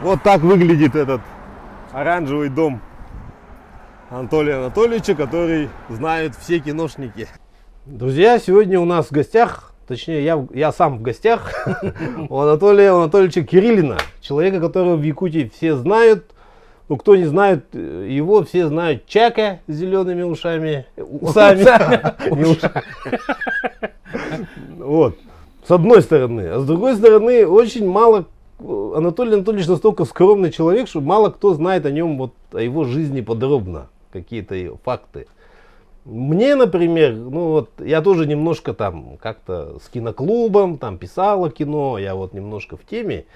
Вот так выглядит этот оранжевый дом Анатолия Анатольевича, который знают все киношники. Друзья, сегодня у нас в гостях, точнее я сам в гостях, у Анатолия Анатольевича Кириллина, человека, которого в Якутии все знают. Ну, кто не знает его, все знают Чака с зелеными ушами. Не ушами. Вот. С одной стороны. А с другой стороны, очень мало. Анатолий Анатольевич настолько скромный человек, что мало кто знает о нем, вот, о его жизни подробно. Какие-то факты. Мне, например, ну вот, я тоже немножко там как-то с киноклубом, там писал о кино, я вот немножко в теме.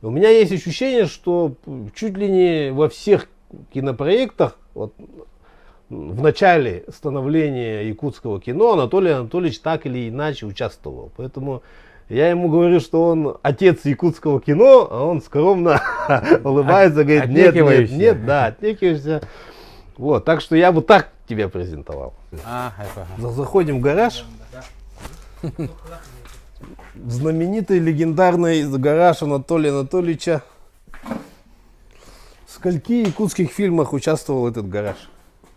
У меня есть ощущение, что чуть ли не во всех кинопроектах, вот, в начале становления якутского кино Анатолий Анатольевич так или иначе участвовал. Поэтому я ему говорю, что он отец якутского кино, а он скромно улыбается, говорит, нет, да, отнекиваешься. Вот, так что я вот так тебя презентовал. Заходим в гараж. Знаменитый, легендарный гараж Анатолия Анатольевича. В скольки якутских фильмах участвовал этот гараж?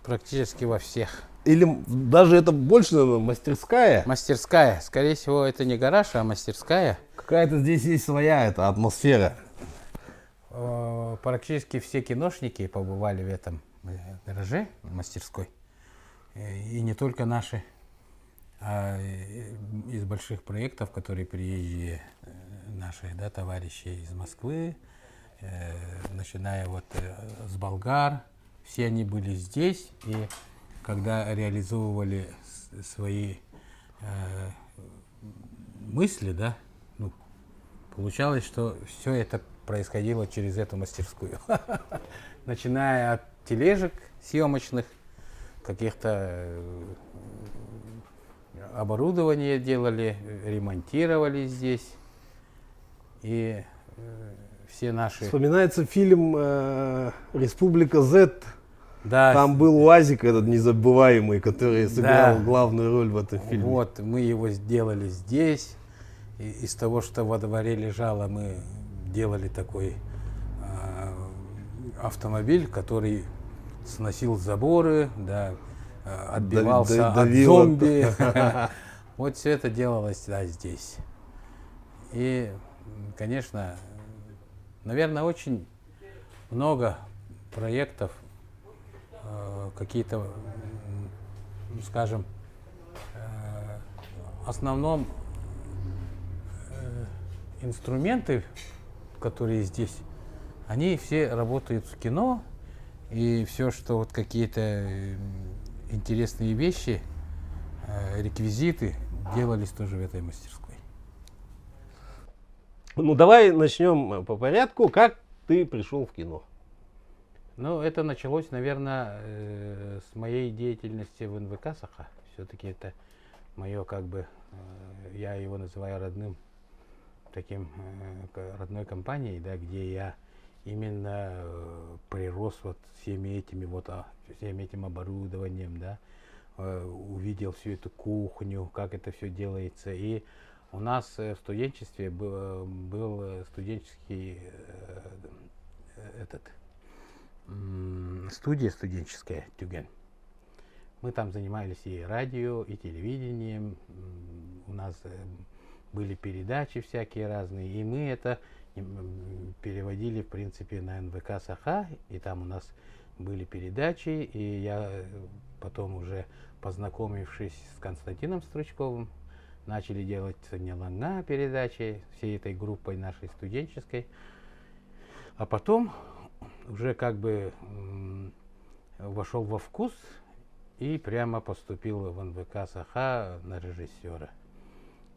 Практически во всех. Или даже это больше, наверное, мастерская? Мастерская. Скорее всего, это не гараж, а мастерская. Какая-то здесь есть своя эта атмосфера. Практически все киношники побывали в этом гараже, мастерской. И не только наши, а из больших проектов, которые приезжие наши, да, товарищи из Москвы, начиная вот с болгар, все они были здесь, и когда реализовывали свои мысли, да, ну, получалось, что все это происходило через эту мастерскую. Начиная от тележек съемочных, каких-то оборудования делали, ремонтировали здесь. И все наши... Вспоминается фильм «Республика Z». Да, там был УАЗик этот незабываемый, который сыграл главную роль в этом фильме. Вот, мы его сделали здесь. И из того, что во дворе лежало, мы делали такой автомобиль, который сносил заборы, да, отбивался от зомби. Вот все это делалось, да, здесь. И, конечно, наверное, очень много проектов, какие-то, скажем, в основном инструменты, которые здесь, они все работают в кино, и все, что вот какие-то интересные вещи, реквизиты делались тоже в этой мастерской. Ну, давай начнем по порядку. Как ты пришел в кино? Ну, это началось, наверное, с моей деятельности в НВК «Саха». Все-таки это мое, как бы, я его называю родным, таким, родной компанией, да, где я именно прирос вот всеми этим оборудованием, да, увидел всю эту кухню, как это все делается. И у нас в студенчестве был студенческий студия студенческая «Тюген». Мы там занимались и радио, и телевидением. У нас были передачи всякие разные, и мы это переводили, в принципе, на НВК «Саха», и там у нас были передачи, и я потом уже, познакомившись с Константином Стручковым, начали делать «Неланга» передачи всей этой группой нашей студенческой, а потом уже как бы вошел во вкус и прямо поступил в НВК «Саха» на режиссера.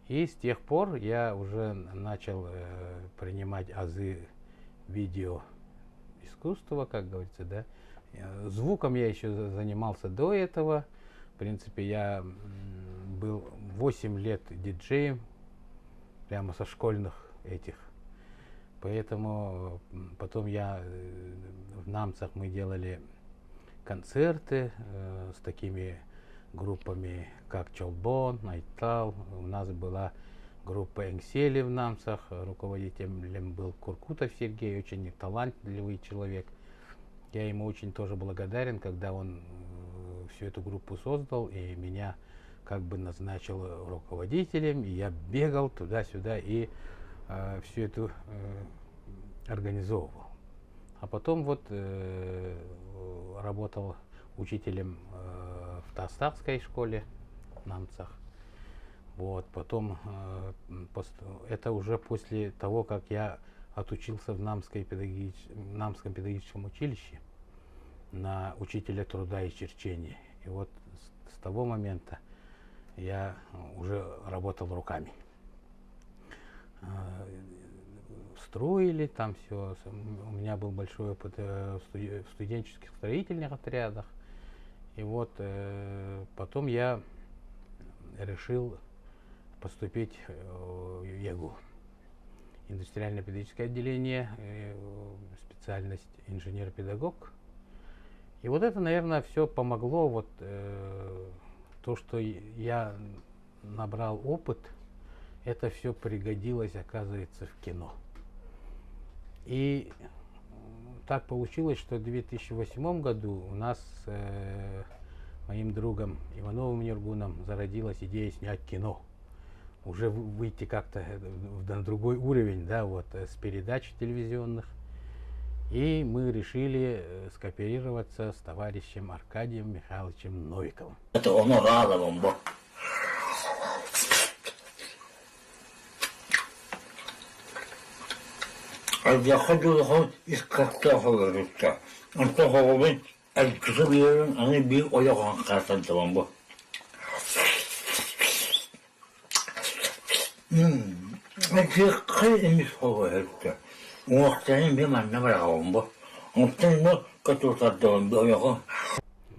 И с тех пор я уже начал принимать азы видео искусства, как говорится, да. Звуком я еще занимался до этого. В принципе, я был 8 лет диджеем, прямо со школьных этих. Поэтому потом я в Намцах мы делали концерты с такими группами, как Чолбон, Найтал. У нас была группа Энсели в Намцах, руководителем был Куркутов Сергей, очень талантливый человек. Я ему очень тоже благодарен, когда он всю эту группу создал и меня как бы назначил руководителем, и я бегал туда-сюда и всю эту организовывал. А потом вот работал учителем в Тастакской школе в Намцах. Вот, потом, это уже после того, как я отучился в Намском педагогическом училище на учителя труда и черчения. И вот с того момента я уже работал руками. Строили там все. У меня был большой опыт в студенческих строительных отрядах. И вот потом я решил поступить в ЯГУ. Индустриально-педагогическое отделение, специальность инженер-педагог. И вот это, наверное, все помогло. Вот то, что я набрал опыт, это все пригодилось, оказывается, в кино. И так получилось, что в 2008 году у нас с моим другом Ивановым Ниргуном зародилась идея снять кино. Уже выйти как-то на другой уровень, да, вот, с передач телевизионных. И мы решили скооперироваться с товарищем Аркадием Михайловичем Новиковым. Это оно радовало бы. А я ходил из как-то говорится. Он то говорит, а кызы берем, они bir ояган картантывам бы. Это кайдемис говорится. Уақыттан мен манна бы. Он который был ояган.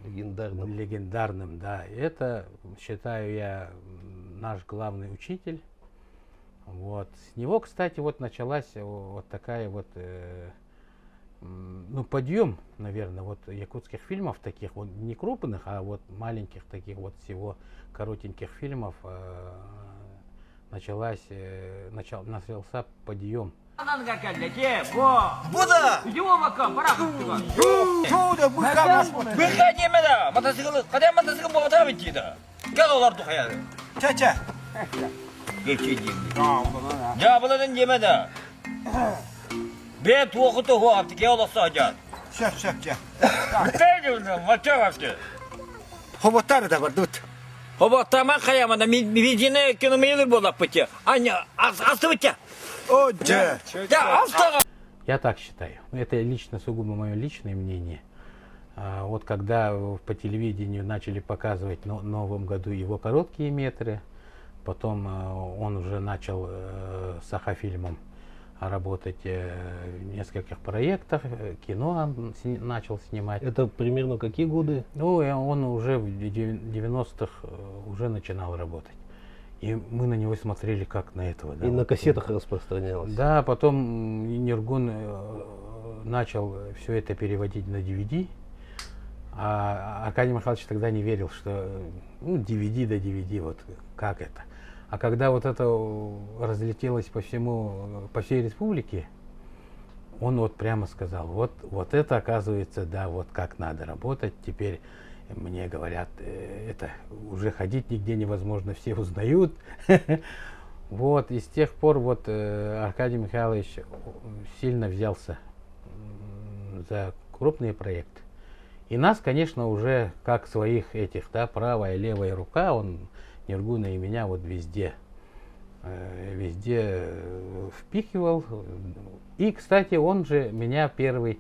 Легендарным, да. Это, считаю я, наш главный учитель. Вот. С него, кстати, вот началась вот такая вот, ну, подъем, наверное, вот якутских фильмов таких, вот не крупных, а вот маленьких таких вот всего коротеньких фильмов начался подъем. Буда! Его макам, парахутчика. Çoğuda bu kamas. Bıkka yemede. Motosiklet, kadem motosiklet bu kadar bittiydi. Gel olar tukaya. Çeçe. Geçeceğim. Ya bunların yemede. Ben tuğutu hu yaptı. Gel olar sağca. Şak. Ne diyorsun? Maça yaptı. Hobotar da var dut. Hoba tamam kayamada. Видение киномейлер булап бите. Аня, асты бите. О'ca. Ya asты. Я так считаю. Это лично, сугубо мое личное мнение. Вот когда по телевидению начали показывать в новом году его короткие метры, потом он уже начал с Сахафильмом работать в нескольких проектах, кино начал снимать. Это примерно какие годы? Ну, и он уже в 90-х уже начинал работать. И мы на него смотрели как на этого. Да, И вот, на кассетах распространялось. Да, потом Ниргун начал все это переводить на DVD. А Аркадий Михайлович тогда не верил, что ну, DVD да DVD, вот как это. А когда вот это разлетелось по всей республике, он вот прямо сказал, вот это оказывается, да, вот как надо работать. Теперь мне говорят, это уже ходить нигде невозможно, все узнают. Вот, и с тех пор вот Аркадий Михайлович сильно взялся за крупные проекты. И нас, конечно, уже как своих этих, да, правая и левая рука, он Ниргуна и меня вот везде впихивал. И, кстати, он же меня первый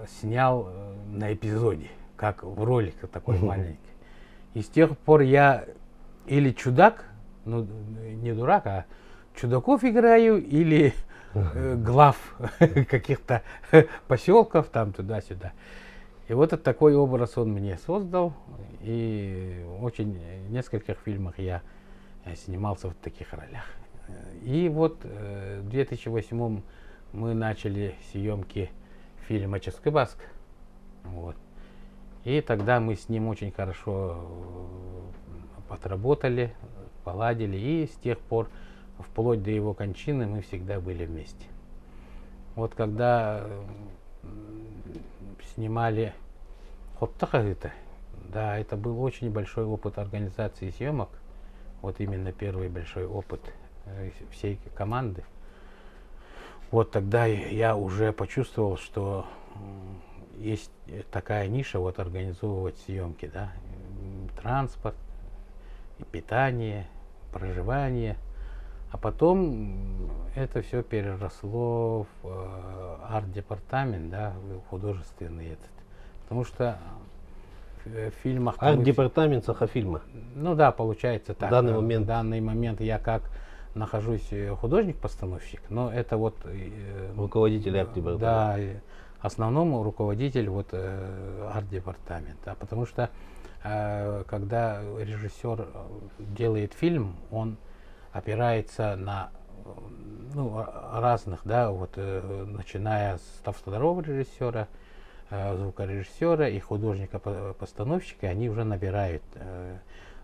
снял на эпизоде, как в ролик такой маленький. И с тех пор я или чудак, ну не дурак, а чудаков играю, или глав каких-то поселков там туда-сюда. И вот такой образ он мне создал. И очень в нескольких фильмах я снимался в таких ролях. И вот в 2008 мы начали съемки фильма «Ческыбаск». Вот. И тогда мы с ним очень хорошо отработали, поладили. И с тех пор, вплоть до его кончины, мы всегда были вместе. Вот когда снимали «Хоттахагыта», да, это был очень большой опыт организации съемок. Вот именно первый большой опыт всей команды. Вот тогда я уже почувствовал, что есть такая ниша, вот организовывать съемки, да, транспорт, и питание, проживание. А потом это все переросло в арт-департамент, да, в художественный этот. Потому что в фильмах... Арт-департамент Сахафильма. Ну да, получается так. В данный момент. В данный момент я как нахожусь художник-постановщик, но это вот... Руководитель арт-департамента. Да, основном руководитель вот арт-департамента. Потому что когда режиссер делает фильм, он опирается на разных, да, вот начиная с второго режиссера, звукорежиссера и художника-постановщика, они уже набирают.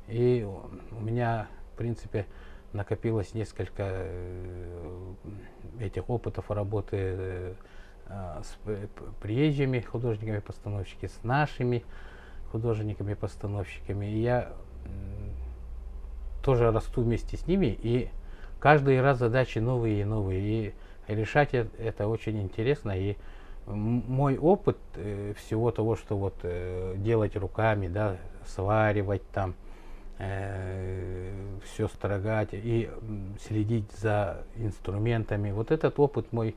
И у меня, в принципе, накопилось несколько этих опытов работы с приезжими художниками-постановщиками, с нашими художниками-постановщиками. И я тоже расту вместе с ними, и каждый раз задачи новые и новые. И решать это очень интересно. И мой опыт всего того, что вот делать руками, да, сваривать там, все строгать и следить за инструментами, вот этот опыт мой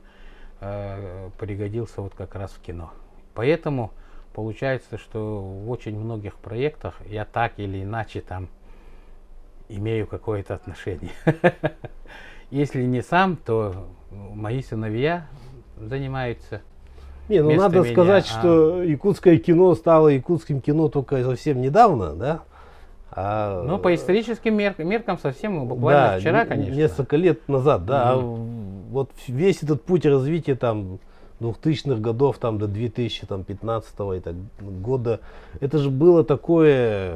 пригодился вот как раз в кино. Поэтому получается, что в очень многих проектах я так или иначе там имею какое-то отношение. Если не сам, то мои сыновья занимаются. Не, ну надо сказать, что якутское кино стало якутским кино только совсем недавно, да? Ну, по историческим меркам совсем буквально да, вчера, конечно. Несколько лет назад, да. А вот весь этот путь развития там 2000-х годов там, до 2015 и так, года, это же было такое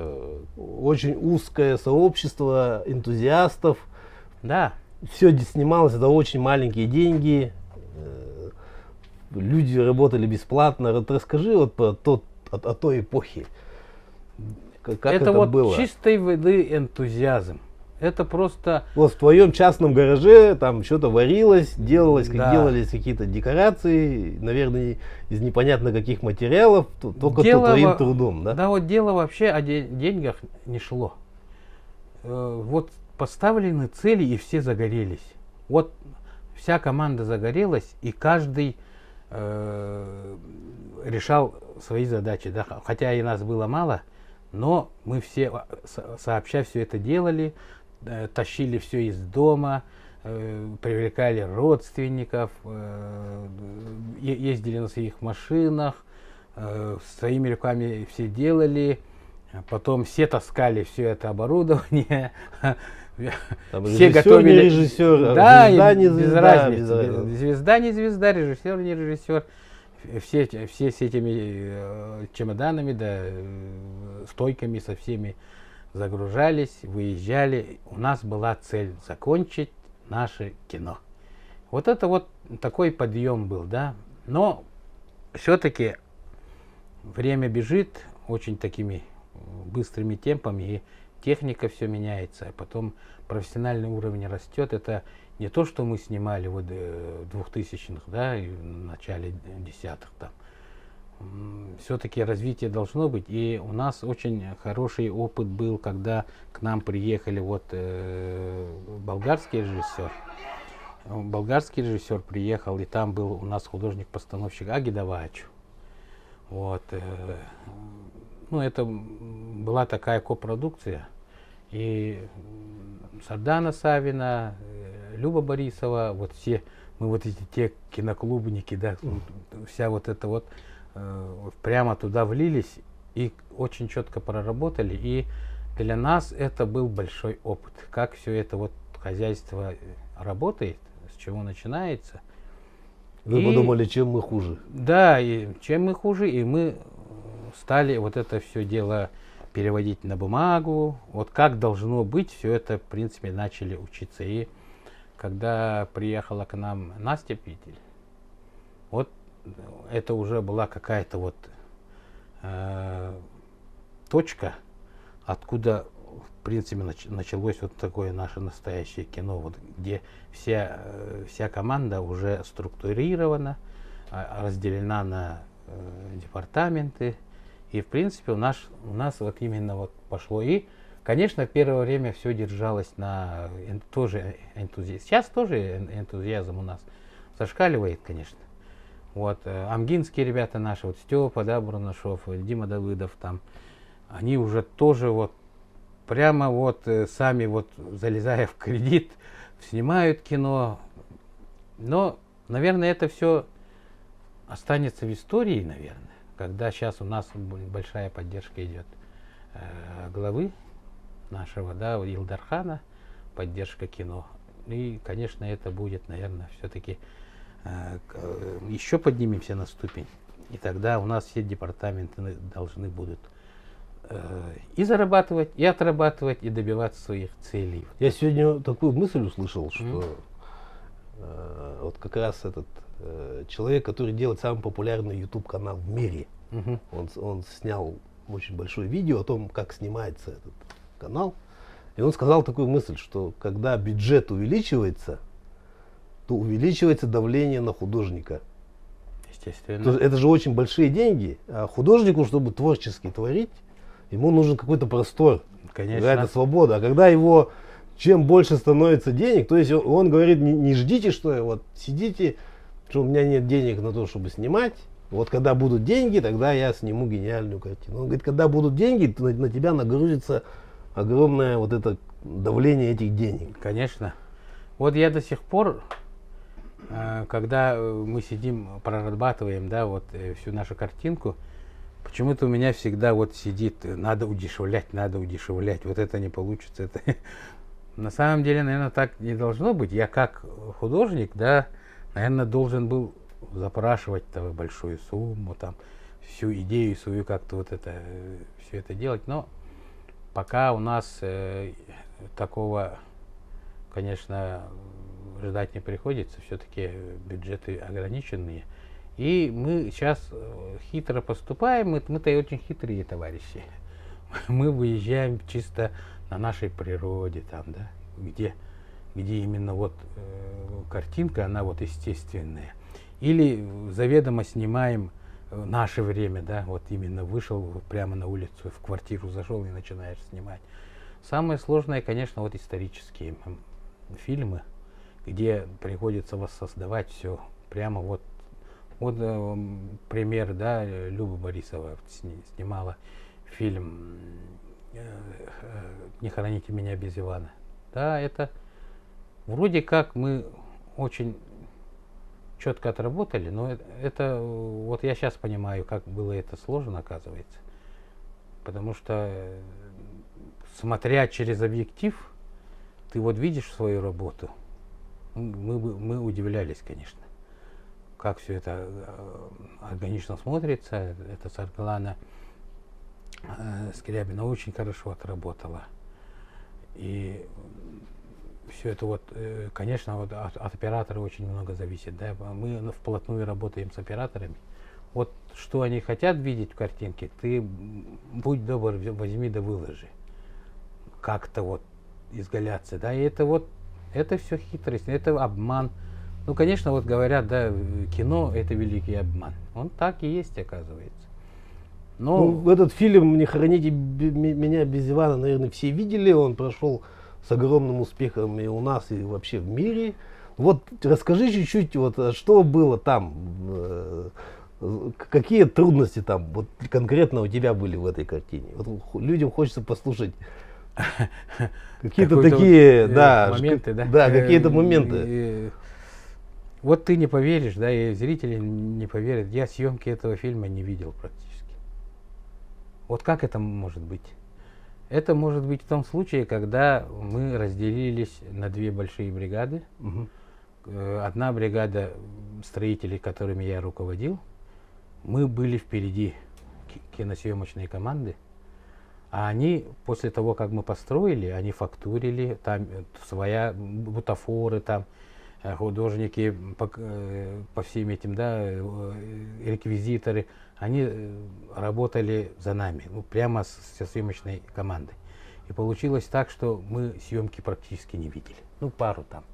очень узкое сообщество энтузиастов. Да. Все снималось за очень маленькие деньги. Люди работали бесплатно. Вот расскажи вот о той эпохе. Как это вот было? Чистой воды энтузиазм. Это просто... Вот в твоем частном гараже там что-то варилось, делалось, Да. делались какие-то декорации, наверное, из непонятно каких материалов, только Дело твоим трудом, да? Да, вот дело вообще о деньгах не шло. Вот поставлены цели, и все загорелись. Вот вся команда загорелась, и каждый решал свои задачи. Да? Хотя и нас было мало, но мы все сообща все это делали, тащили все из дома, привлекали родственников, ездили на своих машинах, своими руками все делали, потом все таскали все это оборудование. Там Все режиссер, готовили, не режиссер, да, звезда, не без звезда, разницы, без разницы. звезда не звезда, режиссер не режиссер, все с этими чемоданами, да, стойками со всеми загружались, выезжали. У нас была цель закончить наше кино. Вот это вот такой подъем был, да. Но все-таки время бежит очень такими быстрыми темпами, и техника все меняется, а потом профессиональный уровень растет. Это не то, что мы снимали вот в 2000-х, да, и в начале 10-х там. Все-таки развитие должно быть, и у нас очень хороший опыт был, когда к нам приехали вот болгарский режиссер. Болгарский режиссер приехал, и там был у нас художник-постановщик Агидавачу. Вот. Ну, это была такая копродукция. И Сардана Савина, Люба Борисова, вот все, мы вот эти те киноклубники, да, вся вот это вот прямо туда влились и очень четко проработали. И для нас это был большой опыт, как все это вот хозяйство работает, с чего начинается. Вы И- подумали, чем мы хуже. Да, и чем мы хуже, и мы стали вот это все дело переводить на бумагу. Вот как должно быть, все это, в принципе, начали учиться. И когда приехала к нам Настя Петель, вот это уже была какая-то вот точка, откуда, в принципе, началось вот такое наше настоящее кино, вот, где вся команда уже структурирована, разделена на департаменты. И, в принципе, у нас вот именно вот пошло. И, конечно, в первое время все держалось на тоже энтузиазм. Сейчас тоже энтузиазм у нас зашкаливает, конечно. Вот, амгинские ребята наши, вот Степа, да, Бурнашов, Дима Давыдов там, они уже тоже вот прямо вот сами вот залезая в кредит, снимают кино. Но, наверное, это все останется в истории, наверное, когда сейчас у нас большая поддержка идет главы нашего, да, Илдархана, поддержка кино. И, конечно, это будет, наверное, все-таки еще поднимемся на ступень. И тогда у нас все департаменты должны будут и зарабатывать, и отрабатывать, и добиваться своих целей. Я сегодня такую мысль услышал, что вот как раз этот человек, который делает самый популярный YouTube канал в мире, Мгм. он снял очень большое видео о том, как снимается этот канал. И он сказал такую мысль, что когда бюджет увеличивается, то увеличивается давление на художника. Естественно. То есть это же очень большие деньги, а художнику, чтобы творчески творить, ему нужен какой-то простор, Конечно. какая-то свобода. А когда его чем больше становится денег, то есть он говорит, не ждите, что вот сидите, что у меня нет денег на то, чтобы снимать. Вот когда будут деньги, тогда я сниму гениальную картину. Он говорит, когда будут деньги, то на тебя нагрузится огромное вот это давление этих денег. Конечно. Вот я до сих пор, когда мы сидим, прорабатываем, да, вот всю нашу картинку, почему-то у меня всегда вот сидит, надо удешевлять, вот это не получится. Это... На самом деле, наверное, так не должно быть. Я как художник, да, наверное, должен был запрашивать большую сумму, там, всю идею свою как-то вот это, все это делать. Но пока у нас такого, конечно, ждать не приходится, все-таки бюджеты ограниченные. И мы сейчас хитро поступаем, мы-то и очень хитрые товарищи. Мы выезжаем чисто на нашей природе, там, да, где именно вот картинка, она вот естественная. Или заведомо снимаем наше время, да, вот именно вышел прямо на улицу, в квартиру зашел и начинаешь снимать. Самое сложное, конечно, вот исторические фильмы, где приходится воссоздавать все прямо вот. Вот пример, да, Люба Борисова снимала фильм «Не хороните меня без Ивана». Да, это вроде как мы очень четко отработали, но это вот я сейчас понимаю, как было это сложно, оказывается. Потому что, смотря через объектив, ты вот видишь свою работу. Мы удивлялись, конечно, как все это органично смотрится. Это Саргалана Скрябина очень хорошо отработала. И все это вот, конечно, вот от оператора очень много зависит. Да? Мы вплотную работаем с операторами. Вот что они хотят видеть в картинке, ты будь добр, возьми да выложи. Как-то вот изгаляться. Да? И это вот, это все хитрость, это обман. Ну, конечно, вот говорят, да, кино – это великий обман. Он так и есть, оказывается. Но... Ну, этот фильм «Не хороните меня без Ивана», наверное, все видели. Он прошел с огромным успехом и у нас, и вообще в мире. Вот расскажи чуть-чуть, вот, что было там, какие трудности там вот, конкретно у тебя были в этой картине. Вот, людям хочется послушать Какие-то какой-то такие, вот, да, моменты, да? да, какие-то моменты. Вот ты не поверишь, да, и зрители не поверят. Я съемки этого фильма не видел практически. Вот как это может быть? Это может быть в том случае, когда мы разделились на две большие бригады. Мгм. Одна бригада строителей, которыми я руководил, мы были впереди киносъемочной команды, а они, после того, как мы построили, они фактурили, там своя бутафоры, там художники по всем этим, да, реквизиторы, они работали за нами, ну, прямо со съемочной командой. И получилось так, что мы съемки практически не видели. Ну, пару там,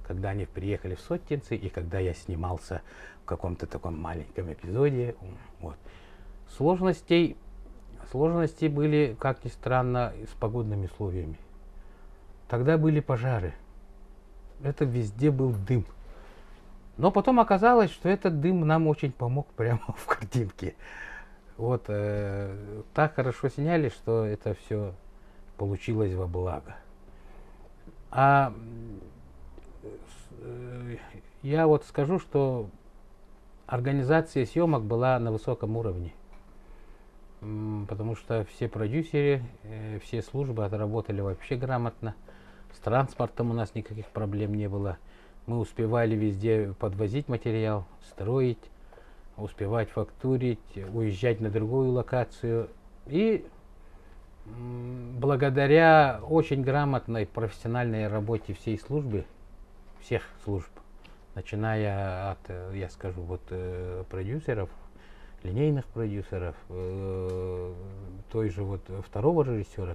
когда они приехали в Сотенцы, и когда я снимался в каком-то таком маленьком эпизоде. Вот. Сложности были, как ни странно, с погодными условиями. Тогда были пожары. Это везде был дым. Но потом оказалось, что этот дым нам очень помог прямо в картинке. Вот так хорошо сняли, что это все получилось во благо. А я вот скажу, что организация съемок была на высоком уровне. Потому что все продюсеры, все службы отработали вообще грамотно. С транспортом у нас никаких проблем не было. Мы успевали везде подвозить материал, строить, успевать фактурить, уезжать на другую локацию. И благодаря очень грамотной профессиональной работе всей службы, всех служб, начиная от, я скажу, вот продюсеров, линейных продюсеров, той же вот второго режиссера,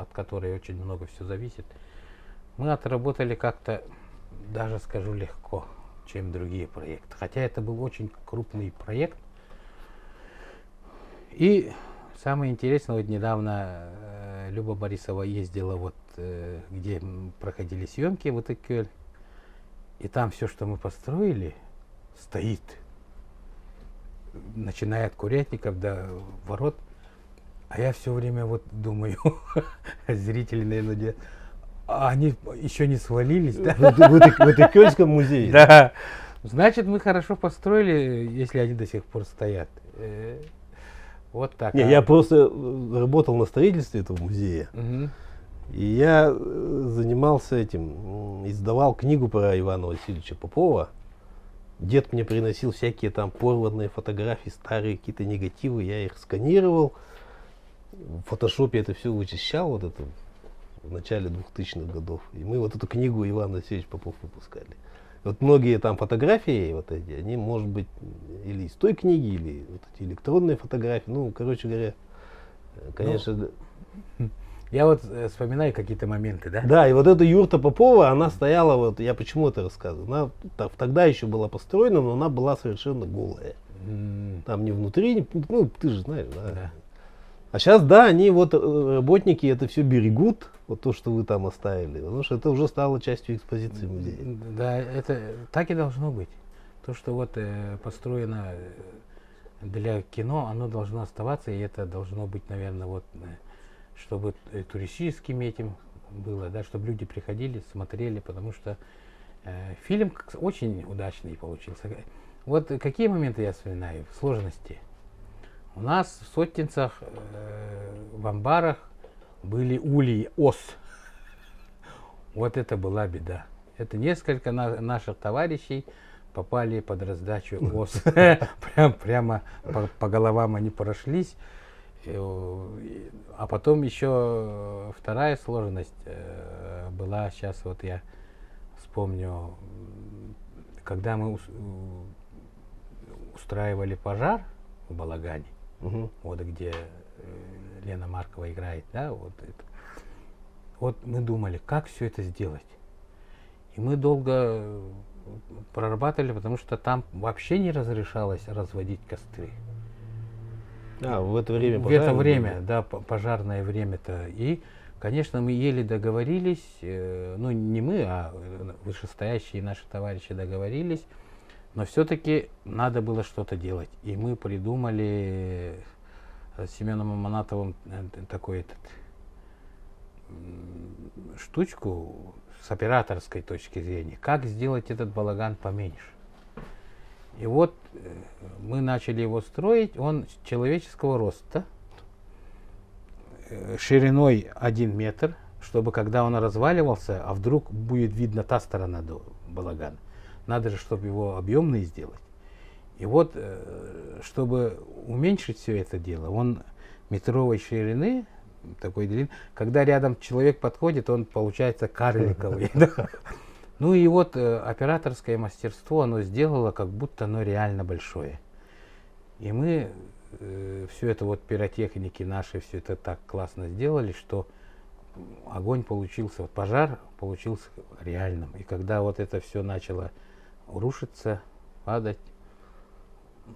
от которой очень много все зависит, мы отработали как-то, даже скажу, легко, чем другие проекты. Хотя это был очень крупный проект. И самое интересное, вот недавно Люба Борисова ездила вот, где проходили съемки в Итыкёль, и там все, что мы построили, стоит. Начиная от курятников до ворот. А я все время вот думаю, зрители, наверное, а они еще не свалились, да? В Итыкёльском музее. Да. Значит, мы хорошо построили, если они до сих пор стоят. Вот так. Не, я просто работал на строительстве этого музея. Мгм. И я занимался этим, издавал книгу про Ивана Васильевича Попова. Дед мне приносил всякие там порванные фотографии, старые какие-то негативы, я их сканировал. В фотошопе это все вычищал, вот это в начале 2000-х годов. И мы вот эту книгу Иван Васильевич Попов выпускали. Вот многие там фотографии, вот эти, они, может быть, или из той книги, или вот эти электронные фотографии. Ну, короче говоря, конечно. Я вот вспоминаю какие-то моменты, да? Да, и вот эта юрта Попова, она стояла, вот я почему это рассказываю, она тогда еще была построена, но она была совершенно голая. Там не внутри, ну ты же знаешь, да. Да. А сейчас, да, они вот, работники это все берегут, вот то, что вы там оставили, потому что это уже стало частью экспозиции музея. Да, это так и должно быть. То, что вот построено для кино, оно должно оставаться, и это должно быть, наверное, вот, чтобы туристическим этим было, да, чтобы люди приходили, смотрели, потому что фильм очень удачный получился. Вот какие моменты я вспоминаю? Сложности. У нас в Сотенцах, в амбарах были ульи, ос. Вот это была беда. Это несколько наших товарищей попали под раздачу ос. Прямо по головам они прошлись. А потом еще вторая сложность была, сейчас вот я вспомню, когда мы устраивали пожар в Балагане, вот где Лена Маркова играет, да, вот это. Вот мы думали, как все это сделать. И мы долго прорабатывали, потому что там вообще не разрешалось разводить костры. А, в это время В это время, да, пожарное время-то. И, конечно, мы еле договорились, ну не мы, а вышестоящие наши товарищи договорились, но все-таки надо было что-то делать. И мы придумали с Семеном Аманатовым такой штучку с операторской точки зрения, как сделать этот балаган поменьше. И вот мы начали его строить, он человеческого роста, шириной 1 метр, чтобы когда он разваливался, а вдруг будет видно та сторона до балагана, надо же, чтобы его объемный сделать. И вот, чтобы уменьшить все это дело, он метровой ширины, такой длины, когда рядом человек подходит, он получается карликовый. Ну и вот операторское мастерство, оно сделало, как будто оно реально большое. И мы все это вот пиротехники наши, все это так классно сделали, что огонь получился, вот пожар получился реальным. И когда вот это все начало рушиться, падать,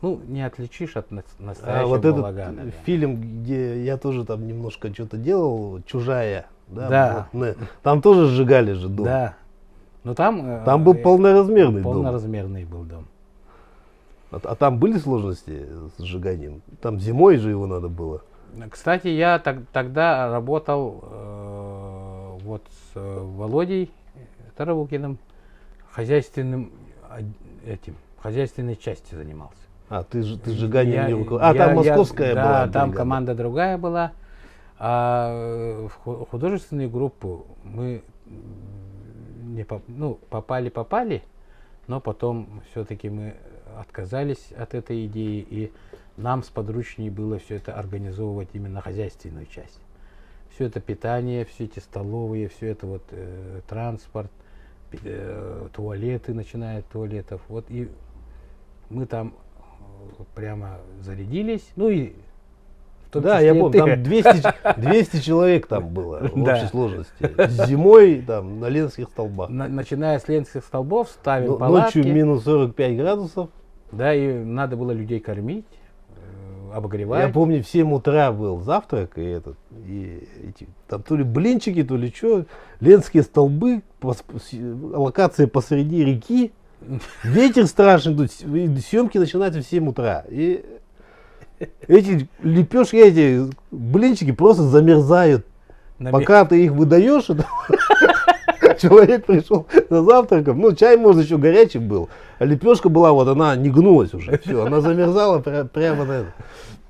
ну, не отличишь от настоящего А вот балагана. этот Да. фильм, где я тоже там немножко что-то делал, «Чужая», да, Да. вот, там тоже сжигали же дом. Да. Но там... Там был полноразмерный дом. полноразмерный был дом. А там были сложности с сжиганием? Там зимой же его надо было. Кстати, я тогда работал вот с Володей Таравукиным, хозяйственной части занимался. А, ты сжиганием не руководил. Там московская была. Да, там бригада. команда другая была. А в художественную группу мы не попали, но потом все-таки мы отказались от этой идеи, и нам сподручнее было все это организовывать именно хозяйственную часть. Все это питание, все эти столовые, все это вот транспорт, туалеты, начиная от туалетов. Вот и мы там прямо зарядились, ну и в том Да, числе я помню, ты. там 200 человек там было в Да. общей сложности. Зимой там на Ленских столбах. Начиная с Ленских столбов, ставим Но- палатки. Ночью минус 45 градусов. Да, и надо было людей кормить, обогревать. Я помню, в 7 утра был завтрак, и там то ли блинчики, то ли что. Ленские столбы, локация посреди реки. Ветер страшный, тут съемки начинаются в 7 утра. И эти лепешки, эти блинчики просто замерзают. Пока ты их выдаешь, человек пришел за завтраком, ну чай, может, еще горячий был, а лепешка была, вот она не гнулась уже, все, она замерзала прямо на это.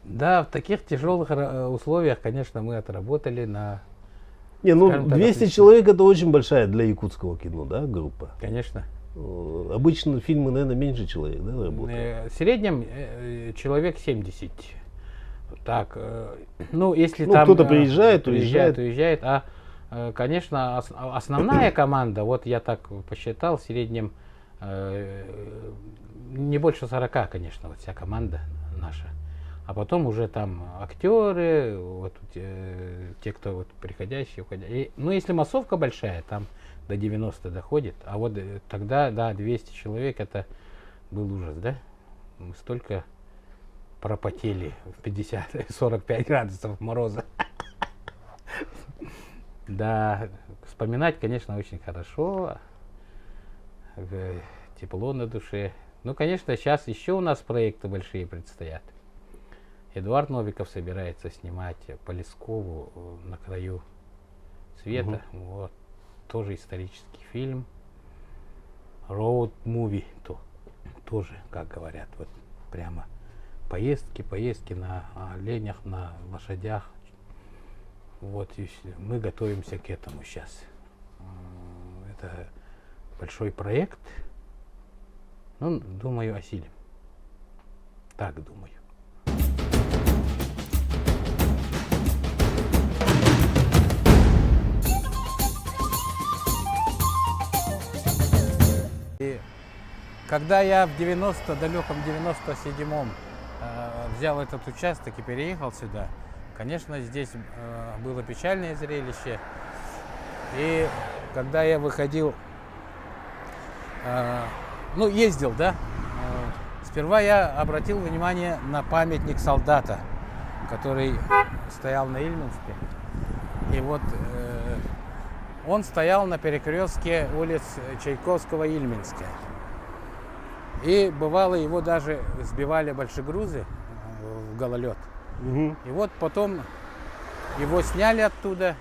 Да, в таких тяжелых условиях, конечно, мы отработали на... Не, ну Скажем так, 200 отлично. человек это очень большая для якутского кино, да, группа. Конечно. Обычно фильмы, наверное, меньше человек, да, работают. В среднем человек 70. Так, ну, если Ну, там... кто-то приезжает, уезжает. А, конечно, основная команда, вот я так посчитал, в среднем не больше 40, конечно, вот вся команда наша. А потом уже там актеры, вот, те, кто вот приходящие, уходящие. Ну, если массовка большая, там до 90 доходит. А вот тогда, да, 200 человек, это был ужас, да? Мы столько пропотели в 50-45 градусов мороза. Да, вспоминать, конечно, очень хорошо. Тепло на душе. Ну, конечно, сейчас еще у нас проекты большие предстоят. Эдуард Новиков собирается снимать по Лескову «На краю света». Вот. Тоже исторический фильм. Road movie. Тоже, как говорят, вот прямо поездки на оленях, на лошадях. Вот, и мы готовимся к этому сейчас. Это большой проект. Ну, думаю, осилим. Так думаю. И когда я в далеком 97-м взял этот участок и переехал сюда, конечно, здесь было печальное зрелище. И когда я выходил, ездил, да, сперва я обратил внимание на памятник солдата, который стоял на Ильминске. И вот он стоял на перекрестке улиц Чайковского и Ильминская. И бывало, его даже сбивали большегрузы в гололед. И вот потом его сняли оттуда,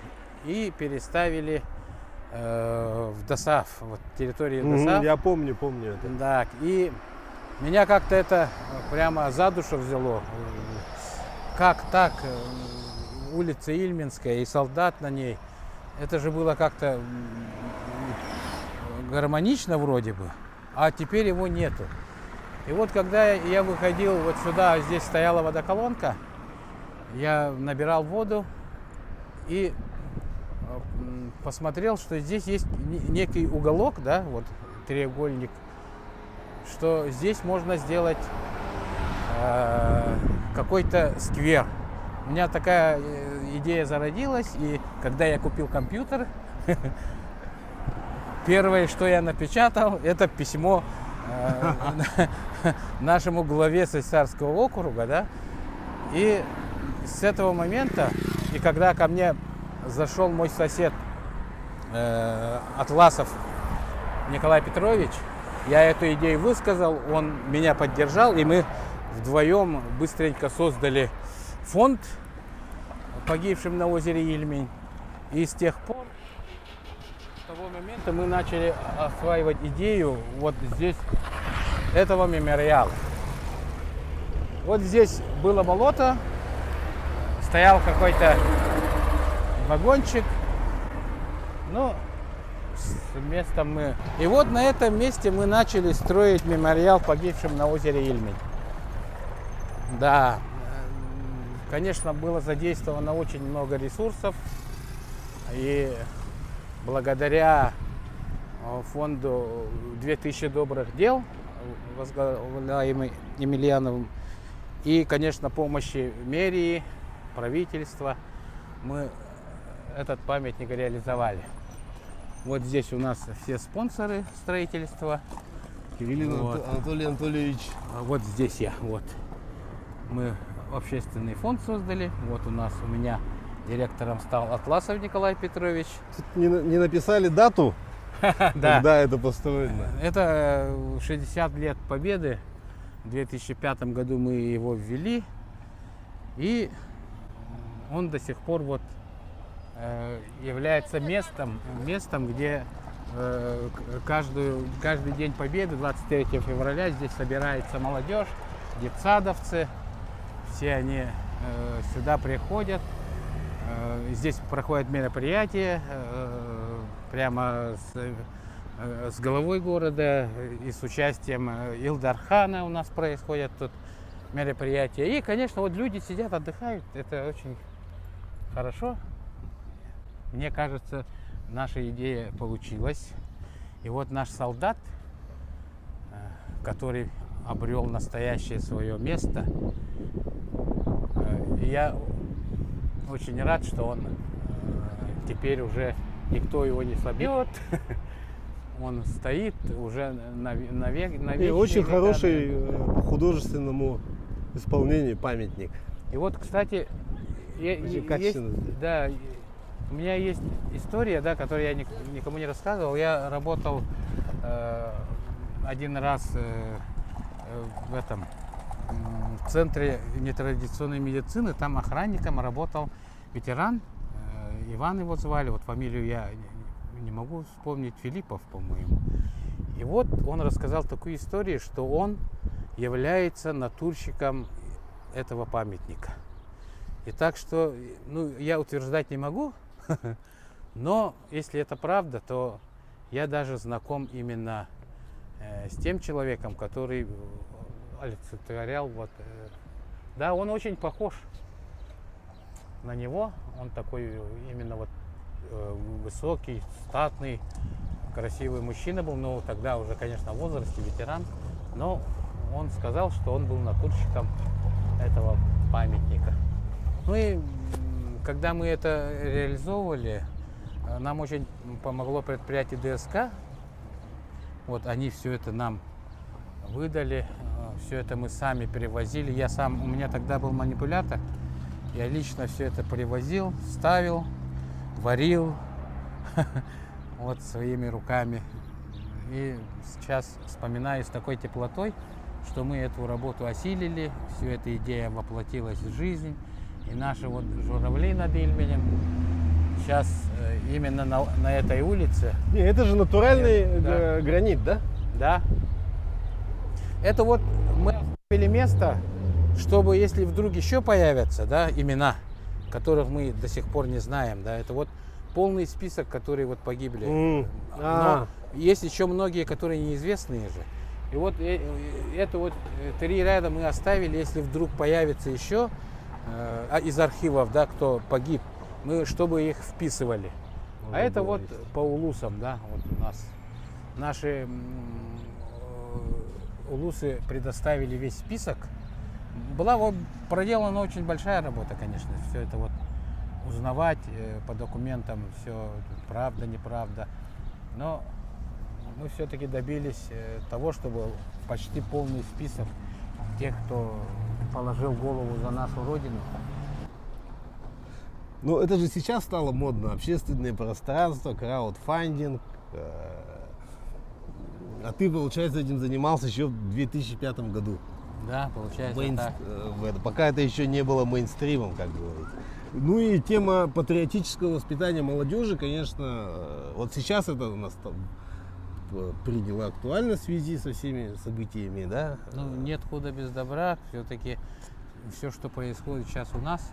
и переставили в Досааф, вот территории Досааф. Я помню это. Да, и меня как-то это прямо за душу взяло. Как так? Улица Ильминская и солдат на ней. Это же было как-то гармонично вроде бы, а теперь его нету. И вот когда я выходил вот сюда, здесь стояла водоколонка, я набирал воду и посмотрел, что здесь есть некий уголок, да, вот треугольник, что здесь можно сделать какой-то сквер. У меня такая идея зародилась, и когда я купил компьютер, первое, что я напечатал, это письмо нашему главе Сысарского округа, да, и с этого момента, и когда ко мне зашел мой сосед Атласов Николай Петрович, я эту идею высказал, он меня поддержал, и мы вдвоем быстренько создали фонд погибшим на озере Ильмень. И с тех пор, с того момента мы начали осваивать идею вот здесь этого мемориала. Вот здесь было болото, стоял какой-то вагончик, ну, с местом мы... И вот на этом месте мы начали строить мемориал погибшим на озере Ильмень. Да, конечно, было задействовано очень много ресурсов, и благодаря фонду 2000 добрых дел, возглавляемый Емельяновым, и, конечно, помощи мэрии, правительства, мы этот памятник реализовали. Вот здесь у нас все спонсоры строительства. Кириллин Вот. Анатолий Анатольевич. А вот здесь я, вот. Мы общественный фонд создали. Вот у меня директором стал Атласов Николай Петрович. Тут не написали дату, Да. когда это построено. Это 60 лет Победы. В 2005 году мы его ввели. И он до сих пор вот является местом, где каждый день Победы, 23 февраля, здесь собирается молодежь, детсадовцы. Все они сюда приходят. Здесь проходят мероприятия прямо с головой города и с участием Илдархана у нас происходят тут мероприятия. И, конечно, вот люди сидят, отдыхают. Это очень хорошо. Мне кажется, наша идея получилась. И вот наш солдат, который обрел настоящее свое место, я очень рад, что он теперь уже никто его не собьет. Он стоит уже на вечные Очень века. хороший по художественному исполнению памятник. И вот, кстати, Очень качественно. да, у меня есть история, да, которую я никому не рассказывал. Я работал один раз в центре нетрадиционной медицины. Там охранником работал ветеран. Иван его звали, вот фамилию я не могу вспомнить, Филиппов, по-моему. И вот он рассказал такую историю, что он является натурщиком этого памятника. И так что, ну, я утверждать не могу, но если это правда, то я даже знаком именно с тем человеком, который олицетворял вот, да, он очень похож на него, он такой именно вот высокий, статный, красивый мужчина был, но тогда уже, конечно, в возрасте, ветеран, но он сказал, что он был натурщиком этого памятника. Ну и когда мы это реализовывали, нам очень помогло предприятие ДСК. Вот они все это нам выдали, все это мы сами перевозили. У меня тогда был манипулятор, я лично все это привозил, ставил, варил вот своими руками. И сейчас вспоминаю с такой теплотой, что мы эту работу осилили, всю эта идея воплотилась в жизнь. И наши вот журавли над Ильменем, сейчас именно на этой улице, Не, это же натуральный Да. гранит, да? да, это вот мы оставили место, чтобы если вдруг еще появятся, да, имена, которых мы до сих пор не знаем, да, это вот полный список, которые вот погибли. Но есть еще многие, которые неизвестные же. И вот это вот 3 ряда мы оставили, если вдруг появится еще из архивов, да, кто погиб, мы чтобы их вписывали. А это вот по улусам, да, вот у нас наши улусы предоставили весь список. Была вот проделана очень большая работа, конечно, все это вот узнавать по документам, все правда, неправда. Но мы все-таки добились того, чтобы почти полный список тех, кто положил голову за нашу Родину. Ну, это же сейчас стало модно. Общественное пространство, краудфандинг. А ты, получается, этим занимался еще в 2005 году. Да, получается так. Пока это еще не было мейнстримом, как говорится. Ну и тема патриотического воспитания молодежи, конечно, вот сейчас это у нас там приняла актуальность в связи со всеми событиями, да? Ну, нет худа без добра. Все-таки все, что происходит сейчас у нас,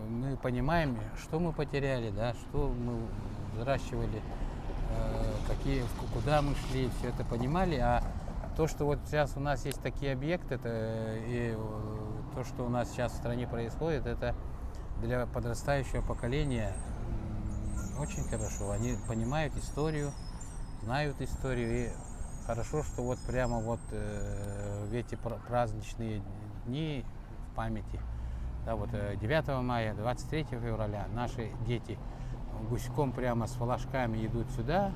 мы понимаем, что мы потеряли, да, что мы взращивали, куда мы шли, все это понимали. А то, что вот сейчас у нас есть такие объекты, и то, что у нас сейчас в стране происходит, это для подрастающего поколения очень хорошо. Они понимают историю, знают историю, и хорошо, что вот прямо вот в эти праздничные дни в памяти, да, вот 9 мая, 23 февраля наши дети гуськом прямо с флажками идут сюда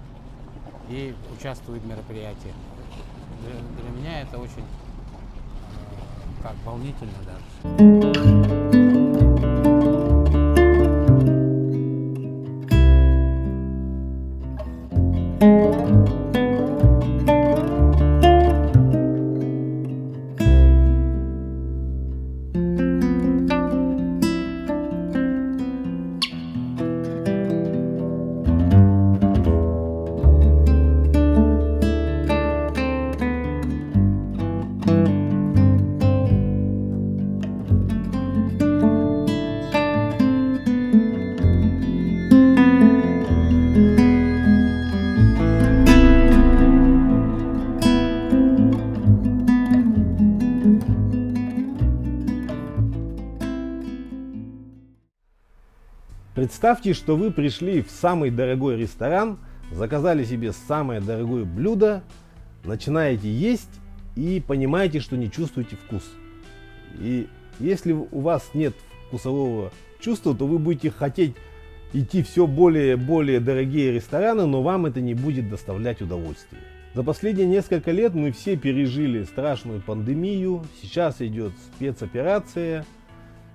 и участвуют в мероприятии. Для меня это очень как волнительно даже. Представьте, что вы пришли в самый дорогой ресторан, заказали себе самое дорогое блюдо, начинаете есть и понимаете, что не чувствуете вкус. И если у вас нет вкусового чувства, то вы будете хотеть идти все более и более дорогие рестораны, но вам это не будет доставлять удовольствие. За последние несколько лет мы все пережили страшную пандемию, сейчас идет спецоперация,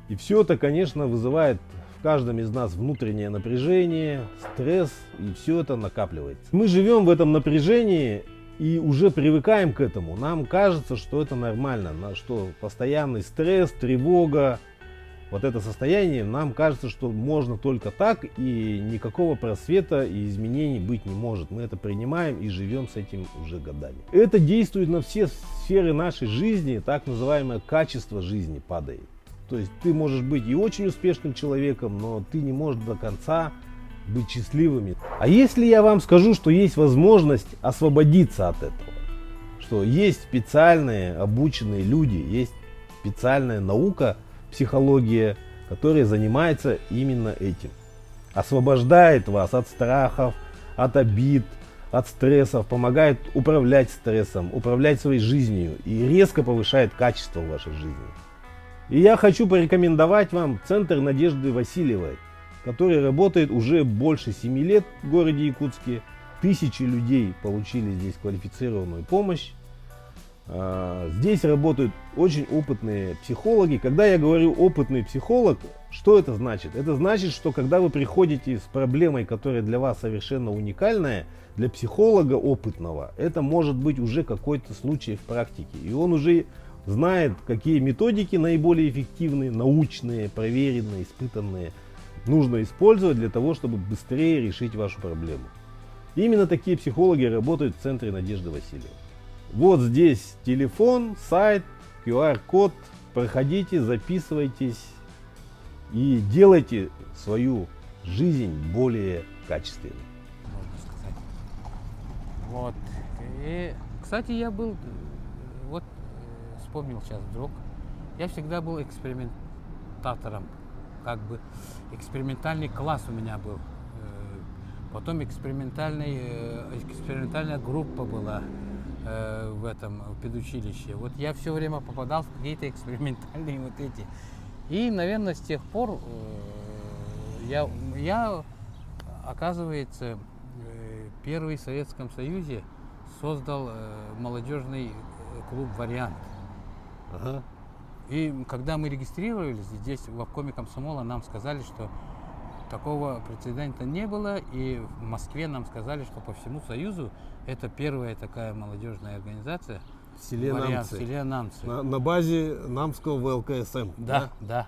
и все это, конечно, вызывает в каждом из нас внутреннее напряжение, стресс, и все это накапливается. Мы живем в этом напряжении и уже привыкаем к этому. Нам кажется, что это нормально, что постоянный стресс, тревога, вот это состояние, нам кажется, что можно только так, и никакого просвета и изменений быть не может. Мы это принимаем и живем с этим уже годами. Это действует на все сферы нашей жизни, так называемое качество жизни падает. То есть ты можешь быть и очень успешным человеком, но ты не можешь до конца быть счастливым. А если я вам скажу, что есть возможность освободиться от этого, что есть специальные обученные люди, есть специальная наука, психология, которая занимается именно этим. Освобождает вас от страхов, от обид, от стрессов, помогает управлять стрессом, управлять своей жизнью и резко повышает качество вашей жизни. И я хочу порекомендовать вам Центр Надежды Васильевой, который работает уже больше 7 лет в городе Якутске. Тысячи людей получили здесь квалифицированную помощь. Здесь работают очень опытные психологи. Когда я говорю опытный психолог, что это значит? Это значит, что когда вы приходите с проблемой, которая для вас совершенно уникальная, для психолога опытного, это может быть уже какой-то случай в практике. И он уже знает, какие методики наиболее эффективные, научные, проверенные, испытанные, нужно использовать для того, чтобы быстрее решить вашу проблему. Именно такие психологи работают в центре Надежды Васильевой. Вот здесь телефон, сайт, QR-код. Проходите, записывайтесь и делайте свою жизнь более качественной. Можно сказать. Вот. И, кстати, я был, вот вспомнил сейчас вдруг, я всегда был экспериментатором, как бы экспериментальный класс у меня был. Потом экспериментальная группа была в этом педучилище. Вот я все время попадал в какие-то экспериментальные вот эти. И, наверное, с тех пор я, оказывается, первый в Советском Союзе создал молодежный клуб «Вариант». Ага. И когда мы регистрировались здесь, в обкоме комсомола, нам сказали, что такого прецедента не было, и в Москве нам сказали, что по всему Союзу это первая такая молодежная организация. В селе «Вариант», Намцы. в селе Намцы. На базе Намского ВЛКСМ. Да. Да,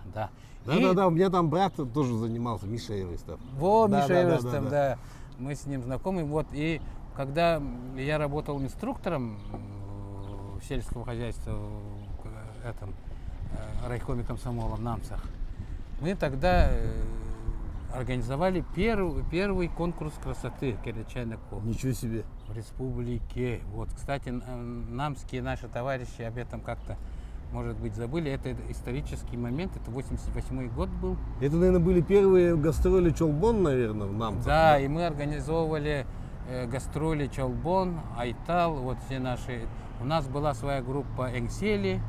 у меня там брат тоже занимался, Миша Эвестов. Во, Да, Миша да, Эверстом, да, да. Мы с ним знакомы. Вот, и когда я работал инструктором сельского хозяйства в этом райкоме комсомола в Намцах, мы тогда организовали первый конкурс красоты Киричайнаков Ничего себе. в республике. Вот, кстати, намские наши товарищи об этом как-то, может быть, забыли. Это исторический момент, это 88-й год был. Это, наверное, были первые гастроли Чолбон, наверное, в Намцах. Да, и мы организовывали гастроли Чолбон, Айтал, вот все наши. У нас была своя группа Энгсели,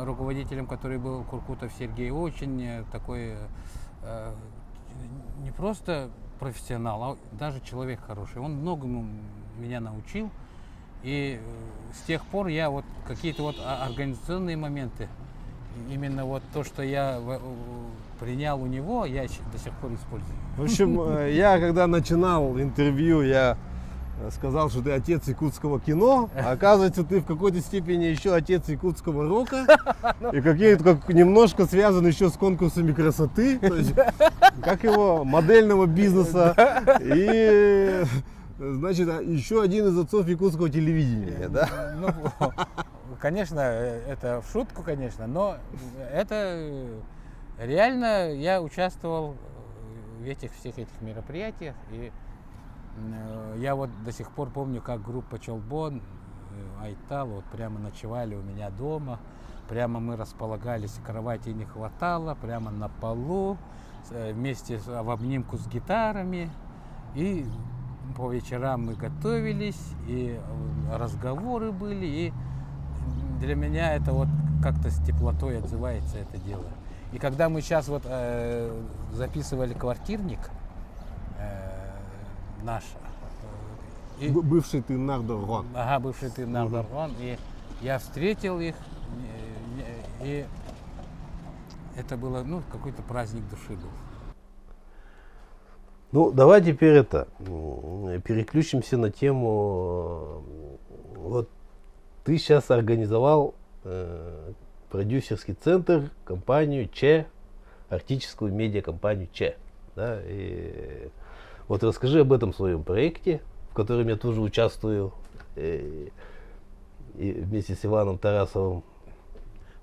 руководителем которой был Куркутов Сергей, очень такой не просто профессионал, а даже человек хороший. Он многому меня научил. И с тех пор я вот какие-то вот организационные моменты, именно вот то, что я принял у него, я до сих пор использую. В общем, я когда начинал интервью, я сказал, что ты отец якутского кино, а оказывается, ты в какой-то степени еще отец якутского рока, и как немножко связан еще с конкурсами красоты, то есть, как его, модельного бизнеса, и, значит, еще один из отцов якутского телевидения, да? Ну, конечно, это в шутку, конечно, но это реально я участвовал в всех этих мероприятиях, и я вот до сих пор помню, как группа Чолбон, Айтал, вот прямо ночевали у меня дома, прямо мы располагались, кровати не хватало, прямо на полу, вместе в обнимку с гитарами, и по вечерам мы готовились, и разговоры были, и для меня это вот как-то с теплотой отзывается это дело. И когда мы сейчас вот записывали «Квартирник», наш. Бывший ты Нардоргон. Ага, бывший ты Нардоргон. И я встретил их, и это было, ну, какой-то праздник души был. Ну, давай теперь переключимся на тему. Вот ты сейчас организовал продюсерский центр, компанию ЧЭ, арктическую медиакомпанию ЧЭ. Да, и вот расскажи об этом своем проекте, в котором я тоже участвую и вместе с Иваном Тарасовым.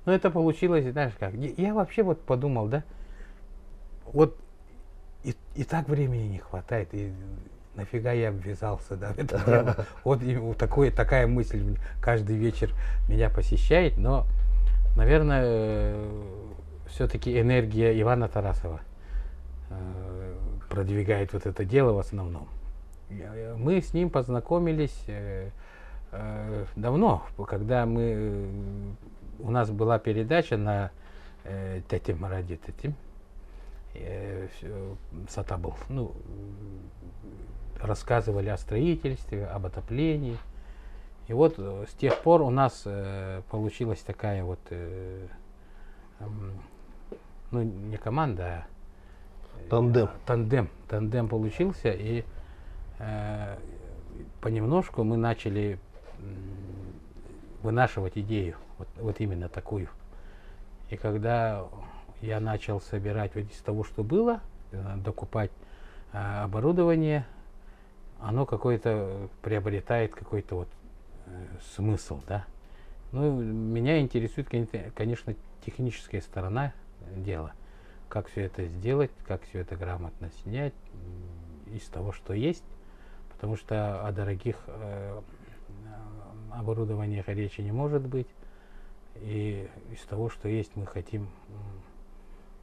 Ну, это получилось, знаешь как, я вообще вот подумал, да, вот и так времени не хватает, и нафига я обвязался, да, в это дело. Вот такая мысль каждый вечер меня посещает, но, наверное, все-таки энергия Ивана Тарасова продвигает вот это дело в основном. Мы с ним познакомились давно, когда у нас была передача на Тетим ради Тетим, Сатабл, ну, рассказывали о строительстве, об отоплении. И вот с тех пор у нас получилась такая вот, ну, не команда, Тандем получился, и понемножку мы начали вынашивать идею, вот именно такую. И когда я начал собирать вот из того, что было, докупать оборудование, оно какой-то приобретает какой-то вот смысл, да. Ну, меня интересует, конечно, техническая сторона дела. Как все это сделать, как все это грамотно снять из того, что есть. Потому что о дорогих оборудованиях речи не может быть. И из того, что есть, мы хотим...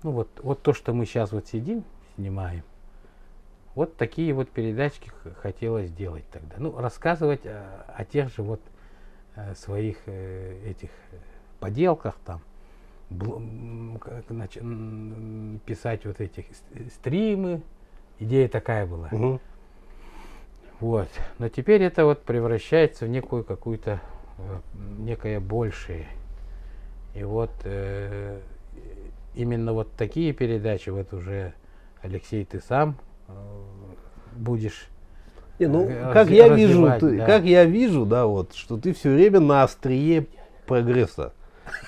Ну, вот то, что мы сейчас вот сидим, снимаем, вот такие вот передачки хотелось сделать тогда. Ну, рассказывать о тех же вот своих этих поделках там, писать вот эти стримы. Идея такая была. Мгм. Вот. Но теперь это вот превращается в некую какую-то некое большее. И вот именно вот такие передачи, вот уже, Алексей, ты сам будешь Не, ну, раз- как я вижу, развивать, да. как я вижу, да, вот, что ты все время на острие прогресса.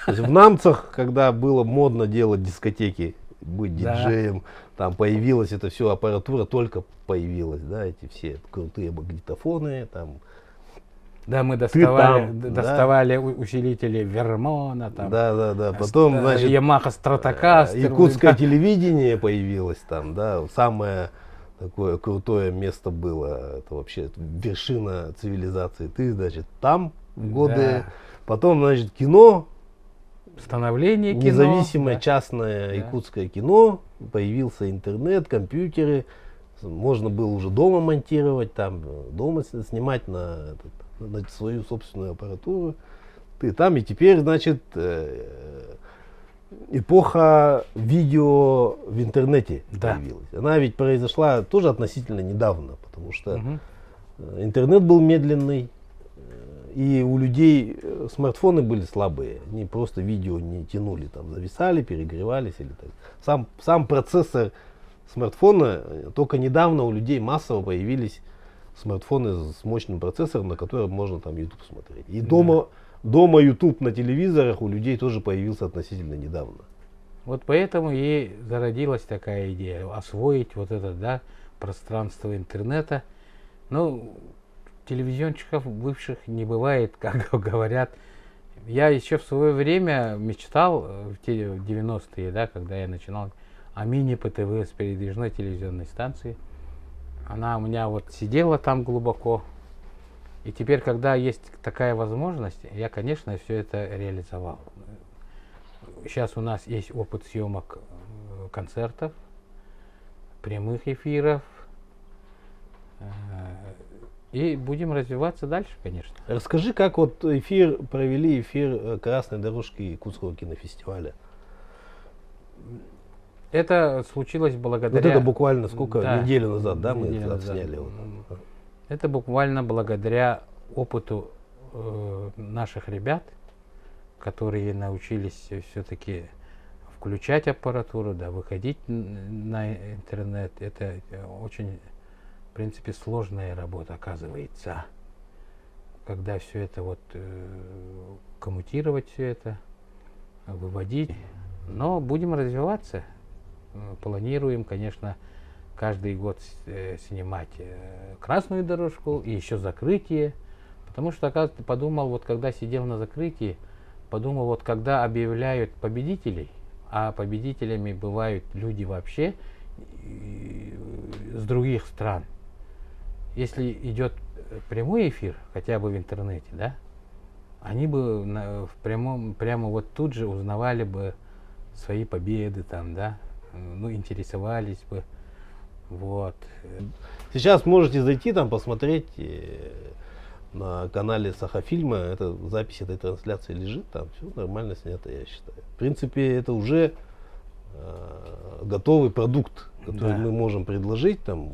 То есть в Намцах, когда было модно делать дискотеки, быть Да. диджеем, там появилась эта все аппаратура, только появилась, да, эти все крутые магнитофоны, там, Да, мы доставали, там, да. доставали усилители Вермона, там, да, потом, значит, Yamaha Stratocaster. якутское телевидение появилось там, да, самое такое крутое место было, это вообще вершина цивилизации. Ты, значит, там в годы, Да. потом, значит, кино, Становление кино. независимое да. частное Да. якутское кино, появился интернет, компьютеры, можно было уже дома монтировать, там, дома снимать на свою собственную аппаратуру. Ты там, и теперь, значит, эпоха видео в интернете Да. появилась. Она ведь произошла тоже относительно недавно, потому что Мгм. интернет был медленный, и у людей смартфоны были слабые. Они просто видео не тянули, там зависали, перегревались или так. Сам процессор смартфона, только недавно у людей массово появились смартфоны с мощным процессором, на котором можно там YouTube смотреть. И дома YouTube на телевизорах у людей тоже появился относительно недавно. Вот поэтому и зародилась такая идея освоить вот это, да, пространство интернета. Ну, телевизионщиков бывших не бывает, как говорят. Я еще в свое время мечтал в 90-е, да, когда я начинал, о мини-ПТВ с передвижной телевизионной станции. Она у меня вот сидела там глубоко. И теперь, когда есть такая возможность, я, конечно, все это реализовал. Сейчас у нас есть опыт съемок концертов, прямых эфиров. И будем развиваться дальше, конечно. Расскажи, как вот провели эфир красной дорожки Якутского кинофестиваля. Это случилось благодаря... Вот это буквально сколько? Да, Неделю назад, да, мы неделю это назад. сняли. Вот. Это буквально благодаря опыту наших ребят, которые научились все-таки включать аппаратуру, да, выходить на интернет. Это очень, в принципе, сложная работа, оказывается. Когда все это вот коммутировать все это, выводить. Но будем развиваться. Планируем, конечно, каждый год снимать красную дорожку и еще закрытие. Потому что, оказывается, подумал, вот когда сидел на закрытии, подумал, вот когда объявляют победителей, а победителями бывают люди вообще с других стран. Если идет прямой эфир, хотя бы в интернете, да, они бы прямо вот тут же узнавали бы свои победы там, да, ну, интересовались бы, вот. Сейчас можете зайти там посмотреть на канале Сахафильма, это запись этой трансляции лежит, там все нормально снято, я считаю. В принципе, это уже готовый продукт, который Да. мы можем предложить там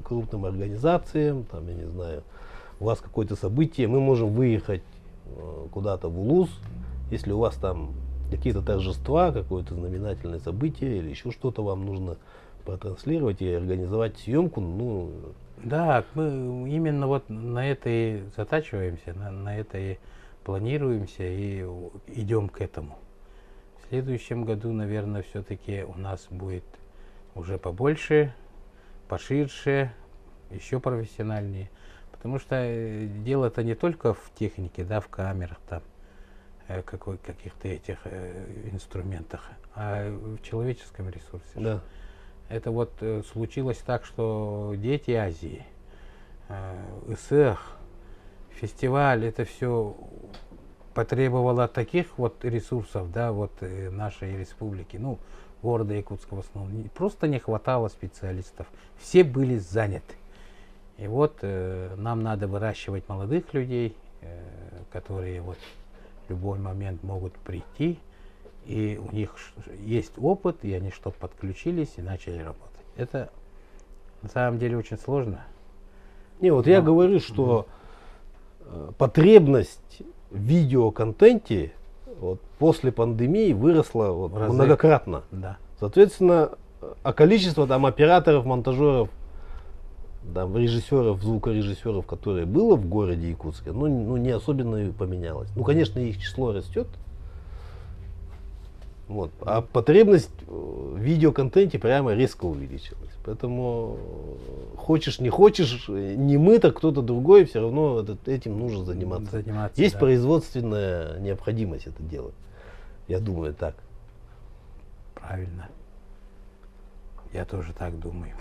крупным организациям, там, я не знаю, у вас какое-то событие, мы можем выехать куда-то в Улус, если у вас там какие-то торжества, какое-то знаменательное событие или еще что-то вам нужно протранслировать и организовать съемку, ну, Да, мы именно вот на это и затачиваемся, на это и планируемся и идем к этому. В следующем году, наверное, все-таки у нас будет уже побольше, поширше, еще профессиональнее. Потому что дело-то не только в технике, да, в камерах, там, каких-то этих инструментах, а в человеческом ресурсе. Да. Это вот случилось так, что дети Азии, ИСЭХ, фестиваль, это все потребовало таких вот ресурсов, да, вот нашей республики, ну, города Якутска в основном. Просто не хватало специалистов. Все были заняты. И вот нам надо выращивать молодых людей, которые вот в любой момент могут прийти, и у них есть опыт, и они что-то подключились и начали работать. Это на самом деле очень сложно. Не, вот я говорю, что потребность в видеоконтенте вот, после пандемии выросла вот, В разы. многократно. Да. Соответственно, а количество там операторов, монтажеров, там, режиссеров, звукорежиссеров, которые было в городе Якутске, ну не особенно и поменялось. Ну, конечно, их число растет. Вот. А потребность в видеоконтенте прямо резко увеличилась. Поэтому хочешь не хочешь, не мы, так кто-то другой, все равно этим нужно заниматься. Есть да. производственная необходимость это делать. Я думаю так. Правильно. Я тоже так думаю.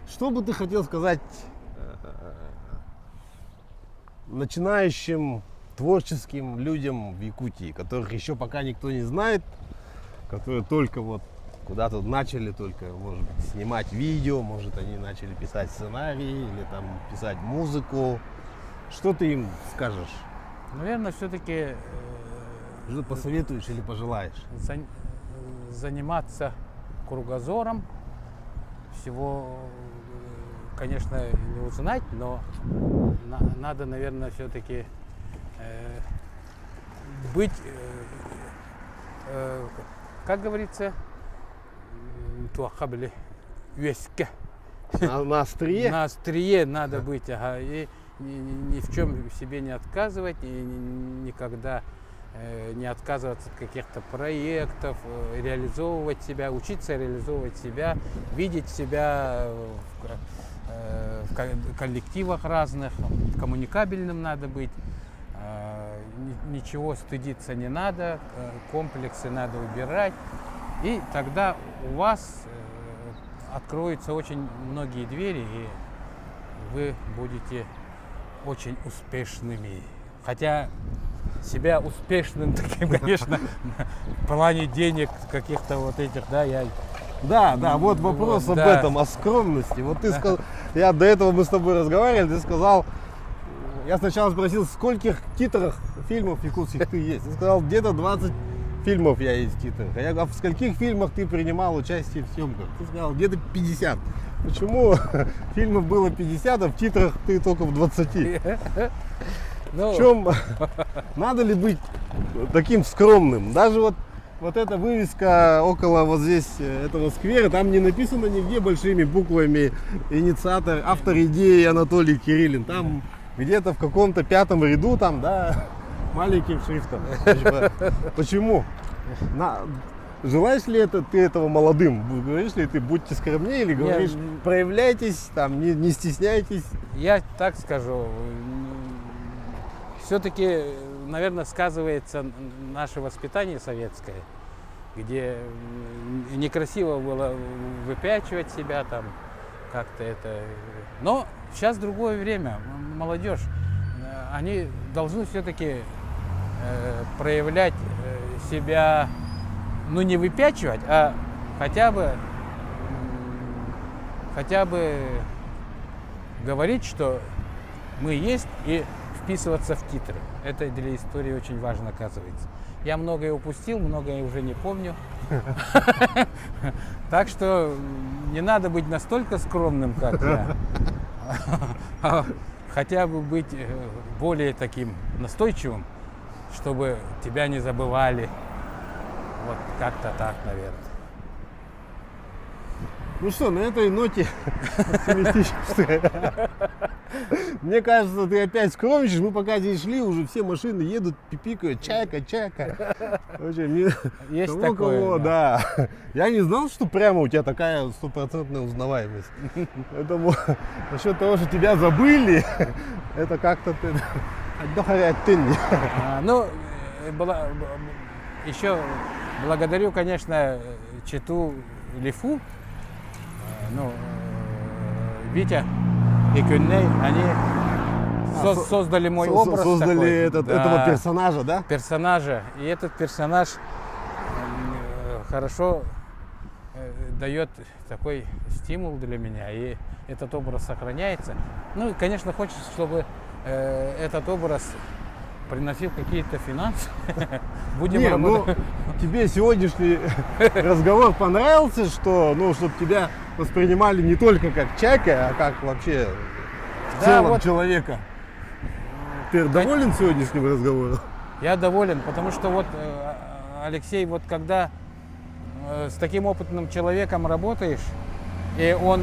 Что бы ты хотел сказать начинающим творческим людям в Якутии, которых еще пока никто не знает, которые только вот куда-то начали только, может быть, снимать видео, может, они начали писать сценарии или там писать музыку. Что ты им скажешь? Наверное, все-таки Что посоветуешь или пожелаешь? заниматься кругозором, всего, конечно, не узнать, но надо, наверное, все-таки быть, как говорится, туахабли веське. На острие? На острие надо быть, ага, и ни в чем себе не отказывать, и никогда не отказываться от каких-то проектов, реализовывать себя, учиться реализовывать себя, видеть себя в коллективах разных, коммуникабельным надо быть, ничего стыдиться не надо, комплексы надо убирать, и тогда у вас откроются очень многие двери, и вы будете очень успешными. Хотя себя успешным таким, конечно, в плане денег каких-то вот этих, да, я... Да, вот вопрос об да. этом, о скромности. Вот ты сказал, я до этого мы с тобой разговаривали, ты сказал, я сначала спросил, в скольких титрах фильмов якутских ты есть. Ты сказал, где-то 20 фильмов я есть в титрах. А я говорю, а в скольких фильмах ты принимал участие в съемках? Ты сказал, где-то 50. Почему фильмов было 50, а в титрах ты только в 20? Ну, В чем надо ли быть таким скромным? Даже вот эта вывеска около вот здесь этого сквера, там не написано нигде большими буквами инициатор, автор идеи Анатолий Кириллин. Там где-то в каком-то 5-м ряду, там, да, маленьким шрифтом. Почему? Желаешь ли ты этого молодым? Говоришь ли ты, будьте скромнее, или говоришь, проявляйтесь, там, не стесняйтесь? Я так скажу, все-таки, наверное, сказывается наше воспитание советское, где некрасиво было выпячивать себя там, как-то это. Но сейчас другое время, молодежь, они должны все-таки проявлять себя, ну не выпячивать, а хотя бы говорить, что мы есть, и вписываться в титры. Это для истории очень важно, оказывается. Я многое упустил, многое уже не помню. Так что не надо быть настолько скромным, как я. Хотя бы быть более таким настойчивым, чтобы тебя не забывали. Вот как-то так, наверное. Ну что, на этой ноте оптимистической Мне кажется, ты опять скромничаешь. Мы пока здесь шли, уже все машины едут, пипикают, чайка, чайка. Вообще, Есть кого, такое, да. Я не знал, что прямо у тебя такая стопроцентная узнаваемость. Поэтому насчет того, что тебя забыли, это как-то ты отдохарять ты не. Ну, еще благодарю, конечно, Читу Лифу, ну, Витя и Кюнней, они создали мой образ. Создали такой, этого персонажа, да? персонажа. И этот персонаж хорошо дает такой стимул для меня, и этот образ сохраняется. Ну и, конечно, хочется, чтобы этот образ приносил какие-то финансы. Будем Не, ну, работать. тебе сегодняшний разговор понравился, что, ну, чтобы тебя воспринимали не только как чайка, а как вообще в Да, целом вот. человека. Ты доволен сегодняшним разговором? Я доволен, потому что вот, Алексей, вот когда с таким опытным человеком работаешь, и он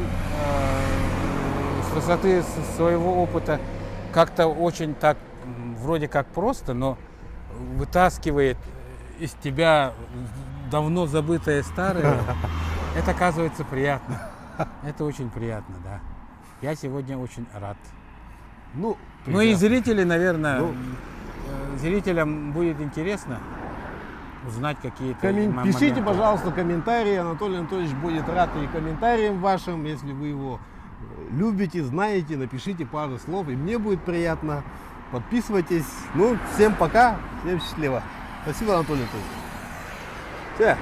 с высоты своего опыта как-то очень так, вроде как просто, но вытаскивает из тебя давно забытое старое, это оказывается приятно. Это очень приятно, да. Я сегодня очень рад. Ну, Ну и прекрасно. зрители, наверное, Ну. Зрителям будет интересно узнать какие-то моменты. Пишите, пожалуйста, комментарии. Анатолий Анатольевич будет рад и комментариям вашим. Если вы его любите, знаете, напишите пару слов, и мне будет приятно. Подписывайтесь. Ну, всем пока, всем счастливо. Спасибо, Анатолий Анатольевич. Все.